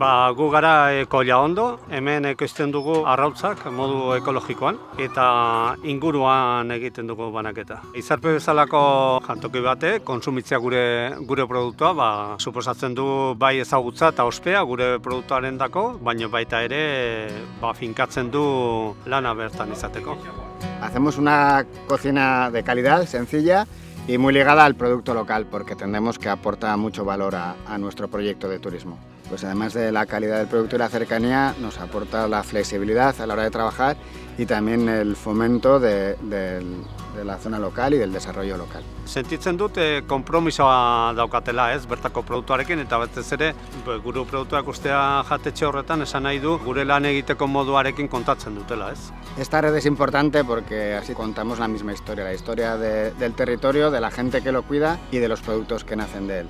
Gu gara Kolla Ondo, hemen ekoizten dugu arrautzak modu ekologikoan eta inguruan egiten dugu banaketa. Izarpe bezalako jantoki batek kontsumitzea gure produktua suposatzen du bai ezagutza eta ospea gure produktuarendako, baina baita ere finkatzen du lana bertan izateko. Hacemos una cocina de calidad, sencilla y muy ligada al producto local, porque entendemos que aporta mucho valor a nuestro proyecto de turismo. Pues además de la calidad del producto y la cercanía, nos aporta la flexibilidad a la hora de trabajar y también el fomento de la zona local y del desarrollo local. Sentitzen dut konpromisoa daukatela, bertako produktuarekin, eta batez ere gure produktuak ustea jatetxe horretan esan nahi du gure lan egiteko moduarekin kontatzen dutela, Esta red es importante porque así contamos la misma historia, la historia del territorio, de la gente que lo cuida y de los productos que nacen de él.